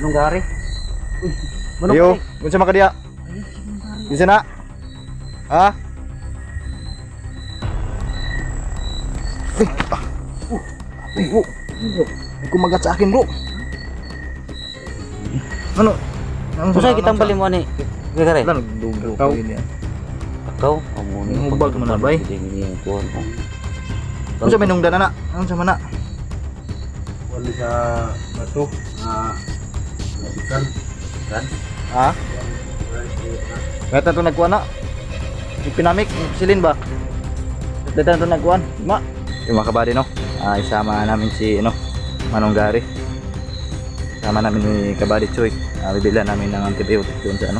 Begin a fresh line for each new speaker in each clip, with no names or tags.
Anong gari? Uy, manong
Yo,
gari.
unsa man ka diya? Bisa na? Ha? Bro. May kumagat sa akin, bro. Ano?
Kusay kitang bali mo ani. Gari.
Wala nagdugo pa yun yan.
Akaw, amo ni
Hubag mo na, bay.
Hindi yung kuwan ko.
Unsa may nungdan na? Unsa man na?
Wali sa bato nasikan
Kan?
Ha? Kaya ito nagkuhan na. Yung pinamik, yung silin ba? Dito na ito nagkuhan. Yung mga kabady, no? Isama namin si, Manong Gary. Isama namin ni Kabady Choy. Bibila namin ng antibiotic doon sa,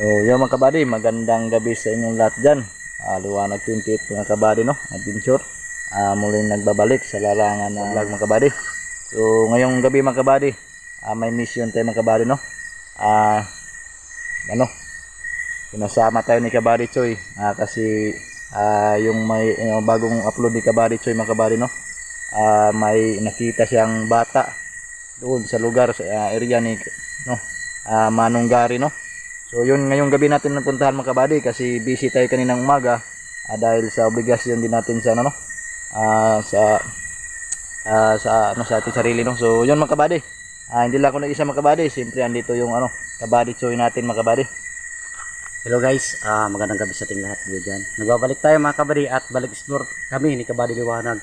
So yun mga kabady, magandang gabi sa inyong lahat dyan. Liwanag 28 mga kabady, adventure. Muling nagbabalik sa larangan ng vlog mga kabady. So ngayong gabi mga kabady, may mission tayo mga kabady, pinasama tayo ni Kabady Choy kasi yung may bagong upload ni Kabady Choy mga kabady, may nakita siyang bata doon sa lugar sa area ni Manong Gary, So yun ngayong gabi natin napuntahan mga kabady kasi busy tayo kaninang umaga dahil sa obligasyon din natin sa sa ating sarili, So yun mga kabady. Hindi lang ako na isa mga kabady, siyempre andito yung Kabady Choy natin mga kabady.
Hello guys, magandang gabi sa ating lahat dyan. Nagbabalik tayo mga kabady at balik explore kami ni Kabady Liwanag.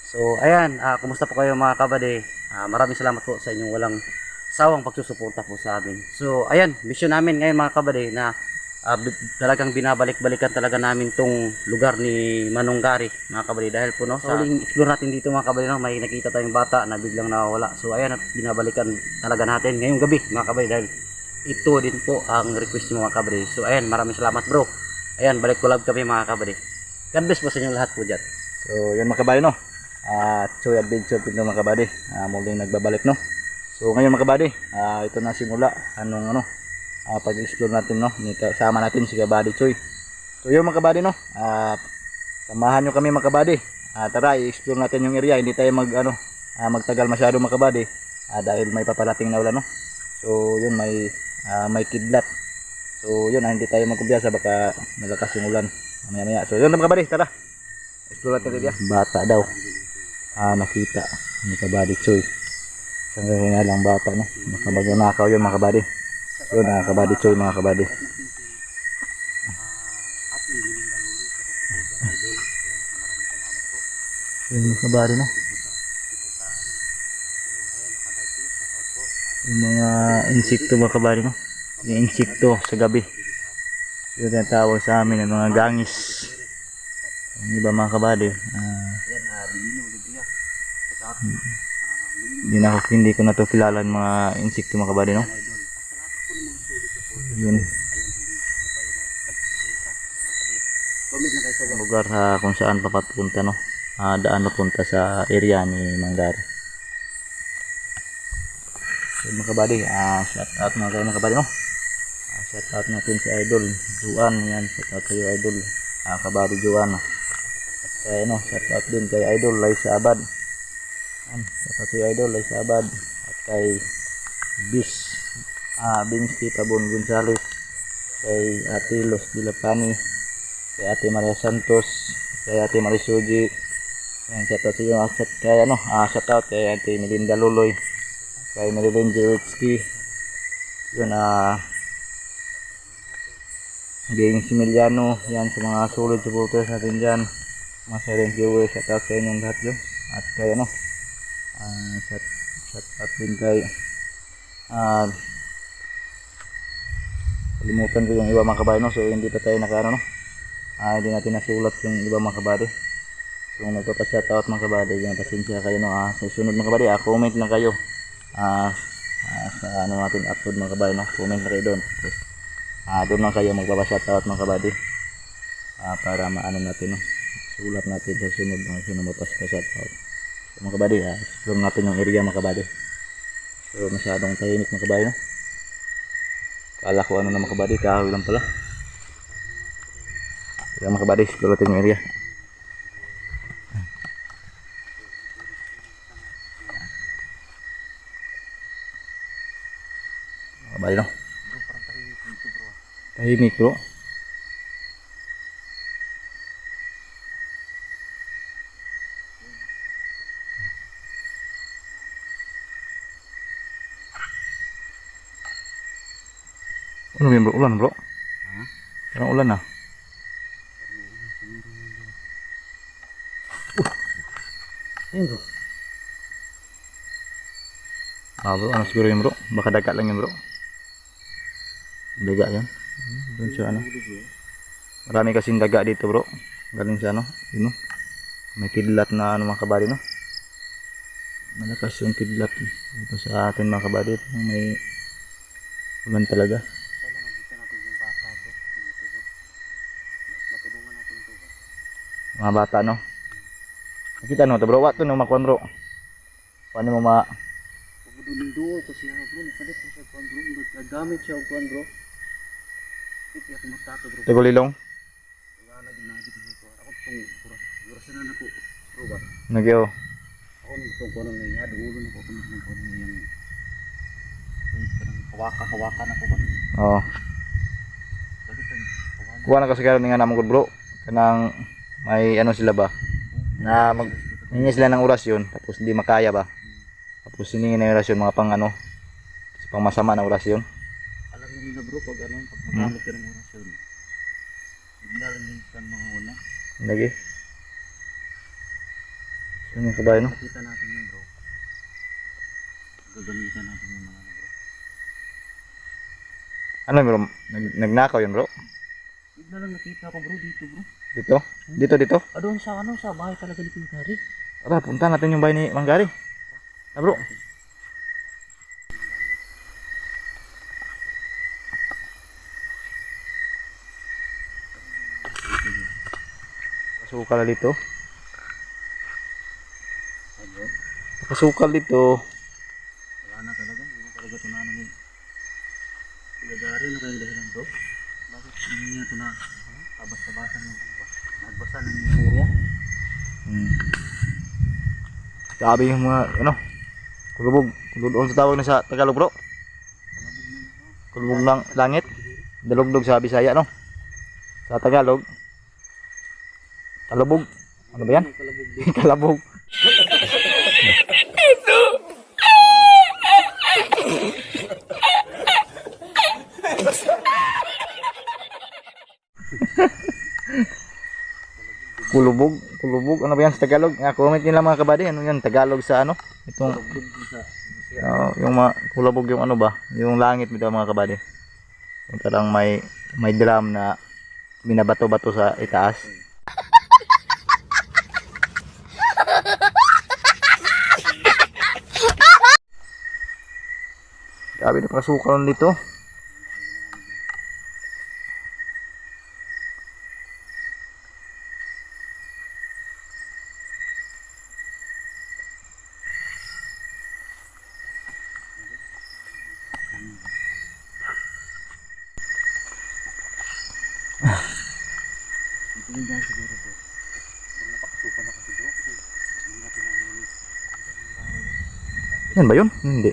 So ayan, kumusta po kayo mga kabady? Maraming salamat po sa inyong walang sawang pagsusuporta po sa amin. So ayan, mission namin ngayon mga kabady na talagang binabalik-balikan talaga namin tong lugar ni Manong Gary mga kabady dahil po sa huling explore natin dito mga kabady, may nakita tayong bata na biglang nawawala. So ayan, at binabalikan talaga natin ngayong gabi mga kabady dahil ito din po ang request mo mga kabady. So ayan, maraming salamat bro. Ayan, balik collab kami mga kabady. God bless po sa inyong lahat po dyan.
So yun mga kabady, Choy Adventure din mga kabady, muling nagbabalik, So ngayon mga kabady, ito na simula pag-explore natin, sama natin si Kabady Choy. So yun mga kabady, samahan nyo kami mga kabady. Tara, i-explore natin yung area, hindi tayo magtagal masyado mga kabady dahil may paparating na ulan, So yun, may kidlat. So yun, hindi tayo magkubyasa, baka malakas yung ulan maya. So yun mga kabady, tara explore natin area. Bata daw nakita ni Kabady Choy. Isang lang bata, baka magnanakaw yun mga kabady. Yun, Kabady Choy mga kabady. Yun mga kabady, yung mga insekto mga kabady, yung insekto sa gabi. Yun ang tawag sa amin ng mga gangis. Yung iba mga kabady, hindi ko na to kilala ng mga insekto mga kabady, Yun. Lugar kung saan papapunta, daan papunta sa area ni Mang Gary. So mga kabady, shout out mga kabady, shout out natin si Idol Juan, yan, shout out kayo Idol Kabady Juan. At kay shout out din kay Idol Liza Abad. Shout out si Idol Liza Abad at kay Binsky Tabon Gonzales, kay Ate Los Dilapani, kay Ate Maria Santos, kay Ate Marisuji. Yan, shout out sa iyo, shout out kay Ate Melinda Luloy, kay Marilyn Jewitski. Yun, Ging Similiano, yan sa mga solid supporters natin dyan, mga silent viewers, shout out sa inyong lahat dyan. At kay shout out din kay kalimutan ko yung iba mga kabayan, so hindi pa tayo Hindi natin nasulat yung iba mga kabady. So kung nagpapa-shoutout mga kabady, yung pasensya kayo no. Sa sunod mga kabady, comment lang kayo. Sa ano natin upload mga kabady no. Comment lang kayo doon. Tapos, doon lang kayo magpapa-shoutout mga kabady. Para maano natin no. Sulat natin sa sunod mga sino magpapa-shoutout. So mga kabady, explore natin yung area mga kabady. So masyadong tahimik mga kabady no. Kala ko ano na mga kabady, kahoy lang pala. Kaya mga kabady, explore natin yung area. Mga kabady no. Tahimik bro. Ano yun bro? Ulan bro? Parang ulan ah.
Ayun bro.
Bro, ano siguro yun bro? Baka daga lang yun bro. Daga yan. Doon sa ano. Marami kasing daga dito bro. Galing sa ano. Yun no. May kidlat na ano mga kabady no. Malakas yung kidlat dito sa atin mga kabady. May ulan talaga. Mga bata no. Nakita no to bro. What to no makuan bro. Paano mo ma
Pagdudulo ko siya bro. Nakalit ko siya kuan bro. Nagamit siya kuan bro. Hindi ako matato bro.
Tagulilong?
Wala na ginagit ko. Ako tong burasan na ako bro ba.
Nagyo.
Ako nung kuan na niya. Dulo na ko kung kuan niya yung kawaka na ko ba.
Oo. Kuha na kasi karon nga namong bro. Kanang may ano sila ba? Na maghingi sila ng orasyon tapos hindi makaya ba? Tapos hiningin na yung orasyon mga pang ano? Pang masama na orasyon.
Alam mo nila bro pag ano pag magamit ka ng orasyon. Bigla lang kan mga una.
Lagi. So yung kabayo no?
Kita natin yun bro. Gagamitan natin yung mga ano bro.
Ano bro? Nagnakaw yun bro?
Bigla lang nakita ko bro dito bro.
Dito? Dito?
Doon sa ano sa bahay talaga ni Gary.
Tara, punta natin yung bahay ni Mang Gary. Ah bro. Pasukal dito. Pasukal dito.
Wala na talaga, hindi na talaga tunanan ni Gary na kayong dahilan bro. Bakit hindi niya ito na kabas-kabasan yung nagbasa ng area?
Sabi yung mga ano, kulubog. Kulubog sa tawag na sa Tagalog bro. Kulubog ng langit. Dalugdog sa Bisaya no. Sa Tagalog. Kalubog. Ano ba yan? Kalabog. Kulubog, ano ba yan sa Tagalog? Comment nyo lang mga kabady, ano yan Tagalog sa ano? Itong yung mga kulubog yung ano ba? Yung langit nito mga kabady. Yung parang may drum na binabato-bato sa itaas. Grabe na pasukal dito.
Hindi na siguro bro. Napakasukan na kasi bro. Hindi natin
Yan ba yun? Hindi.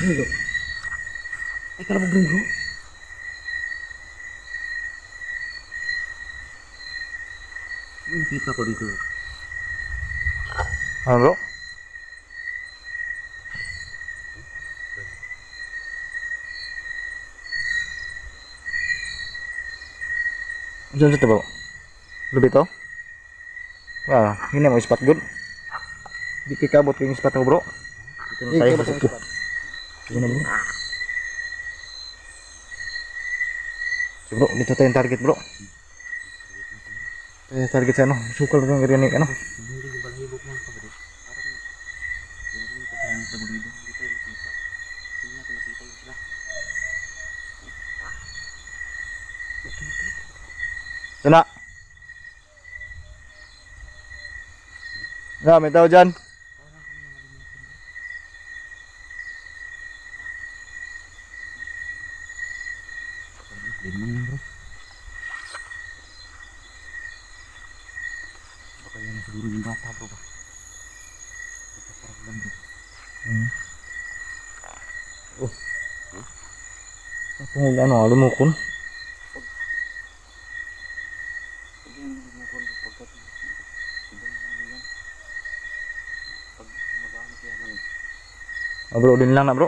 Ano? Ay, kalabog rin bro. Ano nakita ko dito?
Ano bro? Diyan sa ito bro? Lubi to? Wah, ini mau ispat good. Di kikabot yung ispat mo bro. Tayo sa ko. Sige na bro. So bro, dito tayong target bro. Tayo target sa ano, sukal ng area ni ano. Sana. May tao dyan.
Limang bro. Baka yan na siguro yung bata bro ba?
Ito ano, lumukon. Bro, din lang na bro.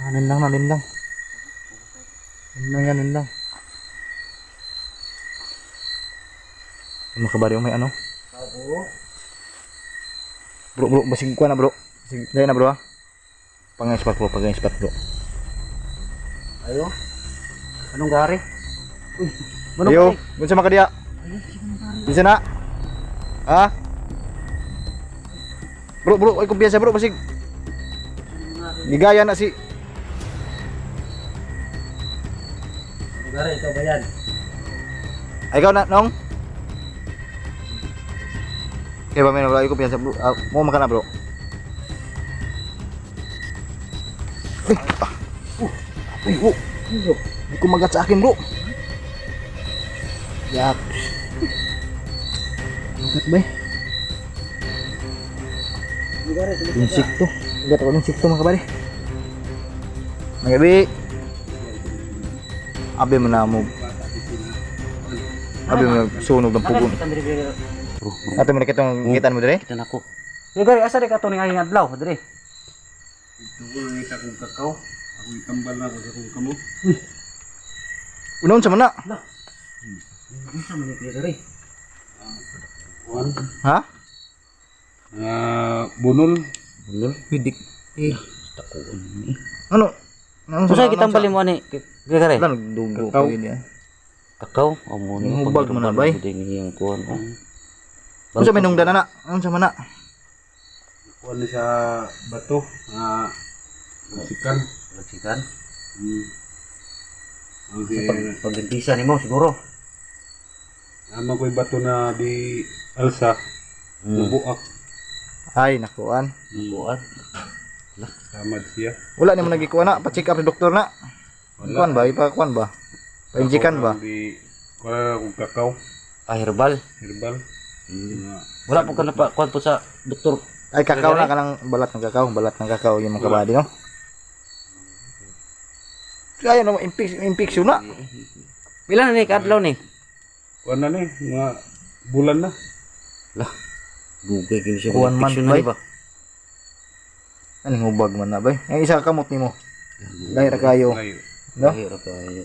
Din lang na, din lang. Din lang yan, din lang. Makabari may ano? Bro, basig ko na bro. Basig, dahil na bro ha. Pang-spot bro.
Ayo. Anong gari? Uy,
Ayo, gunsa makadiya. Bisa na. Ha? Bro, ay kumpiyansa bro, basig. Gigaya na si.
Anong gari? Ikaw ba yan?
Ay, ikaw na, nong? Okay ba, may nabla, ay kumpiyansa bro. Mau makan na bro. Hindi ko magat sa akin bro. Yak. Magat ba eh? Insekto. Magat ako insekto mga kabari. Mga gabi. Abi mo na mo. Abi mo na sunog ng pugon.
Bro,
Ato mo na kitong kitaan mo dire?
kita na ko. Yung gari, asa rin ka ito ni Aying Adlaw? Dali.
Ito ko lang ita kong kakao. Ako itambal na ako sa kong kamot.
Unaon sa mana?
Ano sa mga kaya gari?
One.
Ha?
Bunol.
Bulol?
Hidik. Eh.
Takuan ni.
Ano? Ano
Kung sa'yo kitang bali mo ni kaya gari?
Wala nagdugo
Kakao.
pa yun yan.
Kakao? O mo ni.
Hubag mo na, bay.
Hindi yung kuhan.
Ano sa minungda na na? Ano sa mana?
Kuha ni sa bato. Sikan.
Laksikan?
Ang si
Pagdentisa ni mo siguro.
ama ko'y bato na di alsa. Bubuak.
Ay, nakuan.
Buat.
Tamad siya.
Wala naman nagikuha na. Pa-check up ni doktor na. Kuan ba? Ipa-kuan ba? Pa-injikan ba?
Di kuha akong kakao.
Herbal.
Herbal.
Wala po ka na pa kuhan po sa doktor.
Ay, kakao na. Kanang balat ng kakao. Balat ng kakao yung mga kabady, no? Kaya naman, infection na.
Pila na ni kadlaw ni?
Kuha na ni. Mga bulan na.
Lah. Dugay kini siya.
Kuhan man,
infection na
bay.
di ba?
Anong hubag man na ba? Yung isa kamot ni mo. Lahir kayo.
Layo.
No?
Lahir kayo.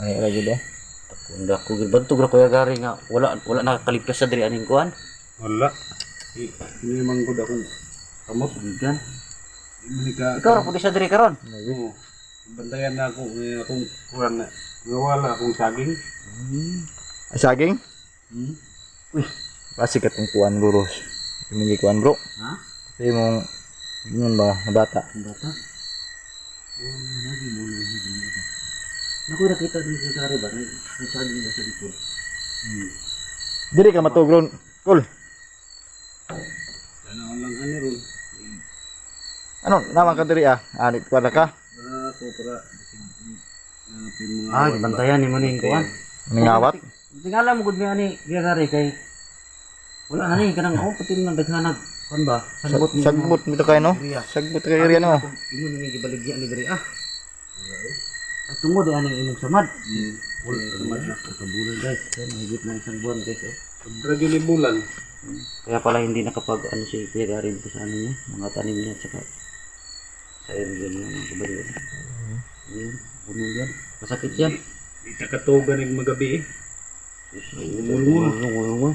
Lahir kayo do.
Takunda ko gibantog ra kuya gari nga wala nakakalipkas sa diri aning kuan.
Wala. Ini man gud akong kamot.
Bigan.
Ini ka.
Ikaw ra pud sa diri karon.
Oo. Bantayan na ako akong kurang na. Wala akong saging.
Ay, saging? Kasi katong kuan guros. Yung mga kuan bro.
Ha?
Kasi mong yun ba, na bata.
Bata. Lagi mo na hindi. Naku nakita din sa gari ba? May saging ba sa likod?
Dili ka matugron. Cool.
Ano lang ano ron.
Ano, naman ka diri ah. Anit kuan ka.
Wala ako para
Ah, gibantayan ni mo ning kuan.
Nangawat.
Tingala mo gud mi ani gari kay wala na ni kanang pati nang daghanag kuan ba? Sagbot ni.
Sagbot mo to kayo no? Sagbot kayo rin no?
Ingon ni gibaligya ni diri ah. At tungod ani imong samad.
wala naman na.
Sa bulan guys, kaya mahigit na isang buwan guys.
Dragi ni bulan.
Kaya pala hindi nakapag ano si Kuya Gary dito sa ano niya, mga tanim niya tsaka sa area niya mga kabali. Ayun, puno yan. Masakit yan.
Di ta katugan ning magabi eh.
Umulmul.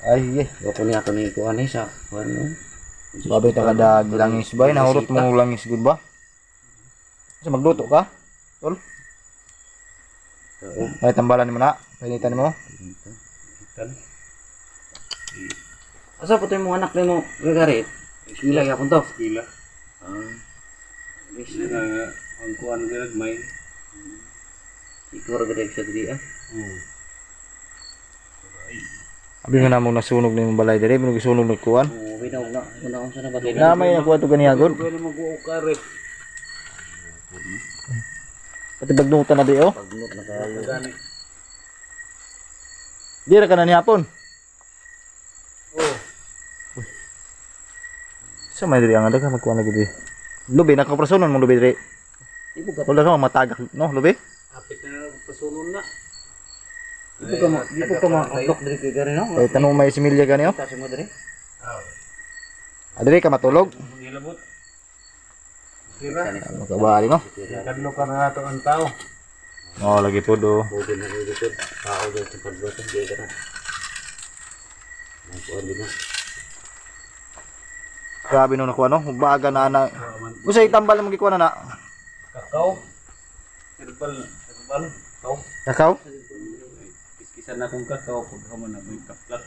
Ay,
Wapo niya ako ni kuan sa kuan no.
babe ta kada langis bay nahurot mo langis gud ba? Sa magluto ka? Tol.
Oo.
Ay tambalan mo na. Painitan mo.
Tan.
Asa po tayo mga anak nimo gagarit? Eskwela yapon to.
Pila.
Ah. Yes.
Ang kuan gid may.
Ikaw ra gid sa diri ah.
Abi nga namo nasunog na yung balay dire, binog isunog nagkuan.
Oo, bitaw na. Kuna unsa na ba kay?
Namay na kuha to ganihagod.
Pwede mag-uok ka rin.
Pati bagnutan na di oh.
Pagnot na kayo.
Gani.
Di ra ka na ni hapon.
Oh.
Sa may diri ang ada ka magkuan lagi di. Lubi nakaprasonon mo lubi dire.
Ibo ka
Wala ka matagak no lubi.
Apit na pasunod na.
ibo ka mo, ibo ka mo unlock diri kay gari no.
Kay tanong may similya gani oh.
Kasi mo diri.
Adiri ka matulog.
Nilabot. Tira.
Ano ka ba ali no?
Kadlo ka na nato ang tao.
Oh lagi po do.
Bodi na diri ko. Tao diri sa pagluto di ka na. Ang kuan din na.
Grabe no nakuha no. Baga na na. Usay tambal mo gikuha na na.
Kakao. Herbal. Herbal. Kakao.
Kakao.
Kiskisan na kong kakao. Pag ka man na may kaplat.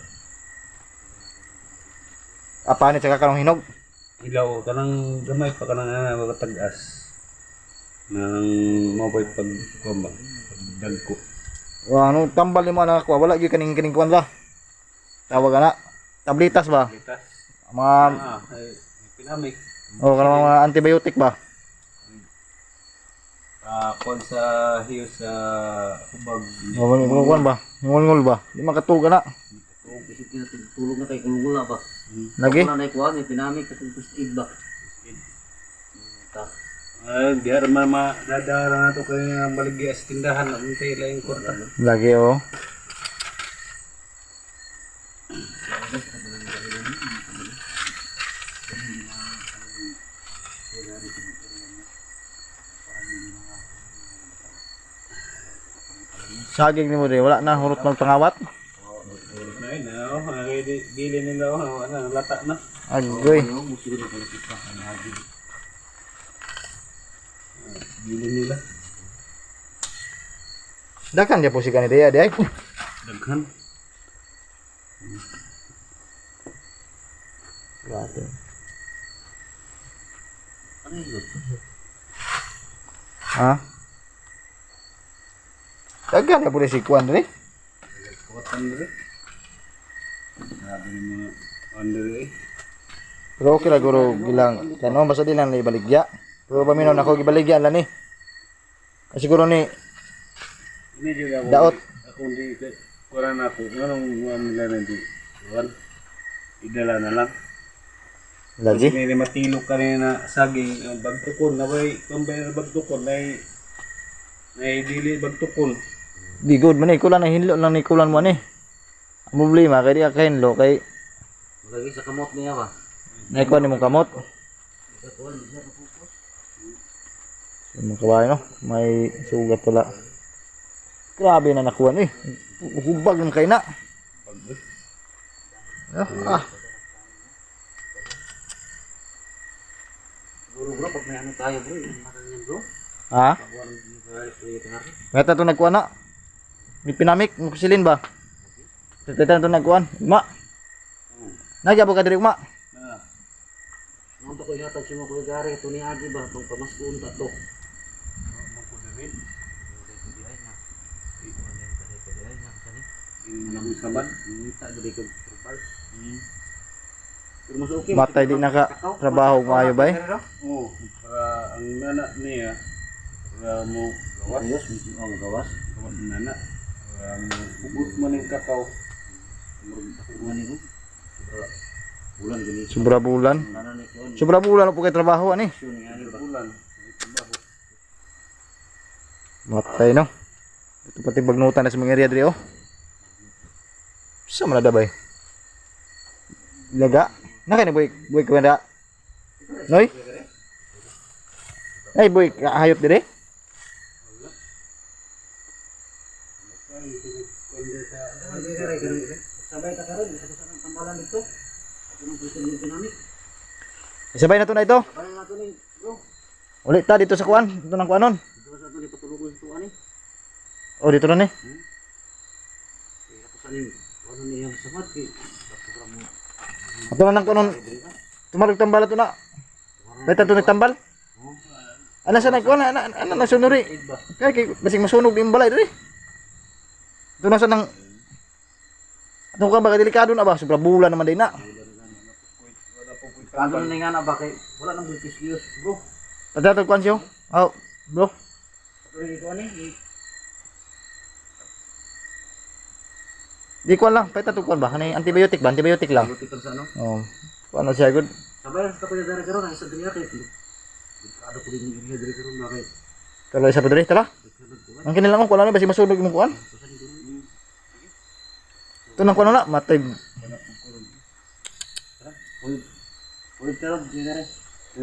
Apa ni sa kakanong hinog?
Ilaw. Kanang gamay pa kanang tag-as. Nang mabay pag kumbang. Pagdag ko.
Ano tambal ni mo na nakuha wala gyud kaning kuan ba? Tawag ana. Tablitas ba?
Litas.
Mga
Ay, pinamik.
oh kanang mga antibiotic ba?
Kuan sa hiyo sa ubag.
Oh, mga kuan ba? Ngol-ngol ba? Di makatuga na.
Oo, isip na tulog na kay kulula ba.
Lagi.
Kuna na kuan ni pinamik katong first aid ba. Ta.
Ay, biar mama dadara na to kay ang baligya sa tindahan untay laing korta.
Lagi oh. Saging ni mo rin, wala na hurot ng pangawat.
Na yun, bili nila lata na.
Agoy.
Bili nila.
Dakan dia po si kanida di ay.
Daghan.
Grabe.
Ano yun?
Ha? Dagan dia po si kuan rin.
Kuwatan diri. Grabe yung mga under eh.
Pero okay ra guro gilang tanong basta di lang na ibaligya. Pero paminaw na ako gibaligya lang ni. Kasi siguro ni
Ini juga ako.
daot.
Ako hindi kuran ako. Anong nila na di. Kuwan. Idala na lang.
Lagi.
May matilok ka rin na saging bagtukon na bay kumbay na bagtukon na dili bagtukon.
Di good man ni kulan na hinlo lang ni kulan mo ni. Ang problema kay di ka hinlo kay
Lagi sa kamot niya ba.
naikuan ni mong kamot.
Sa kuan siya kapupos.
Yung mga kabayo no, may sugat pala. Grabe na nakuha ni. Hubag ng kay na. Ah.
Bro, pag may ano tayo bro, parang yan bro.
Ha?
Kuan ni tinari.
Ngata to nagkuha na. May pinamik, mukusilin ba? Tatan to nagkuhan. Ma. Nagyabo ka diri ma.
Nang to ko yatag si mo ko gari to ni agi ba tong pamaskon ta to.
Ang saban.
Kita diri ko verbal. Pero mas okay.
Matay di naka trabaho maayo ba?
Oo, para ang nana niya para mo gawas.
Ayos, mismo ang gawas.
Gawas ng nana. Para mo hugot mo ng kakao.
Kuan ni ko. Bulan gani.
Sobra bulan.
Nana ni kuan.
Sobra bulan po kay trabaho ani.
Sure ni agi ba.
Bulan.
Matay no. Ito pati bagnutan na sa mga area diri oh. Sa man na bay. Laga. Nakay ni boy ko na. Noy. Ay boy, hayop dire.
Sabay ta karon. pala nito. Ito ng presidente namin.
Isabay na to na ito.
Parang nato ni bro.
Ulit ta dito sa kuan. Dito ng kuanon.
Dito sa ito ni patulungan ito ani.
Oh, dito na ni.
Kaya ako sa ning ano niya sa mati. Tapos mo.
Ato na ng kuanon. Tumarog tambal to na. Beta to nagtambal. Ana sa nagkuan ana na sunuri. Kay basig masunog yung balay diri. Ito na sa nang Atong ka ba delikado na ba? Sobra bulan naman din na.
Kado na nga na ba kay wala nang butis bro.
Pagdato kuan siyo. Oh, bro.
Pero ito ani.
Di kuan lang, pwede to kuan ba? Ano antibiotic ba? Antibiotic lang.
Buti sa ano.
Oh. Kuan na siya good.
Sabay sa kapag dari karon ang isa diri kay. Kado ko din area diri karon na kay.
Kalau isa pa diri tala. Ang kinilang ko kuan na basi masunog imong kuan. Ito nang kuan na matay.
Ulit karon diri diri.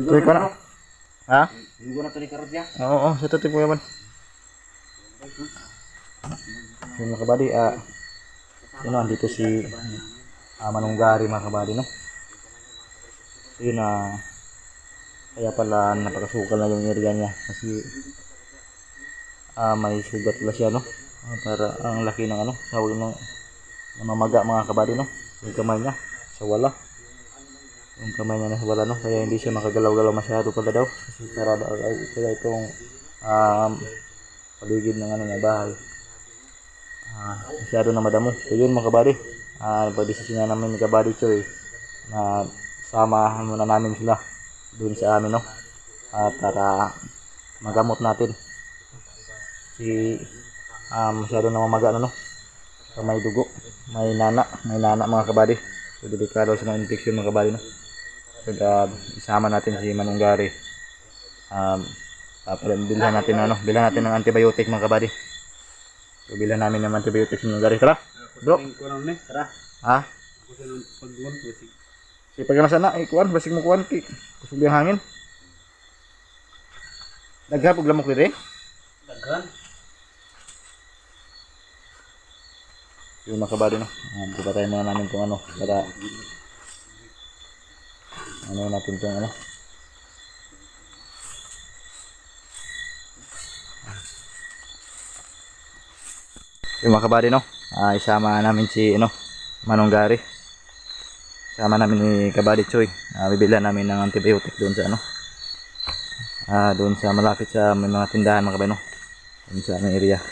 Tuloy kuan na. Ha?
Yugo na to ni karon ya.
Oo, sa tutoy po yaman. Yung mga kabady, yun na, dito si Manunggari mga kabady, no? So yun kaya pala napakasukal na yung area niya kasi may sugat pala siya, no? Para ang laki ng ano, sawag ng namamaga mga kabady, no? Yung kamay niya, sa wala. Yung kamay niya nasa wala, no? Kaya hindi siya makagalaw-galaw masyado pala daw kasi sarado ay itong paligid ng ano niya bahay. Masyado na madamo. So yun mga kabady, pagdesisyon na namin ni Kabady Choy na samahan muna namin sila dun sa amin, no? Para magamot natin si masyado na mamaga na, no? So, may dugo, may nana mga kabady. So delikado sa mga infection mga kabady, no? So isama natin si Manunggari. Bilhan natin ng antibiotic mga kabady. So, bilhan namin ng antibiotic sa Manunggari. Tara, bro.
Tara.
Ha? Si pagkanasan na, ikuan, basig mo kuan, kusog yung hangin. Naghapog lamok diri.
Daghan.
Yung mga kabady, no? Pupatayin muna namin itong ano, para ano natin itong ano. Yung mga kabady, no? Isama namin si ano, Manunggari. Isama namin ni Kabady Choy. Bibilan namin ng antibiotic doon sa ano. Doon sa malapit sa may mga tindahan mga kabady, no? Doon sa aming area.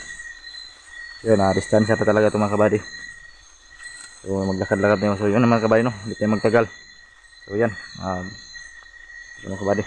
Yun, distansya pa talaga ito mga kabady. So maglakad-lakad na yun. So yun mga kabady, no? Hindi tayo magtagal. So yan, ito mga kabady.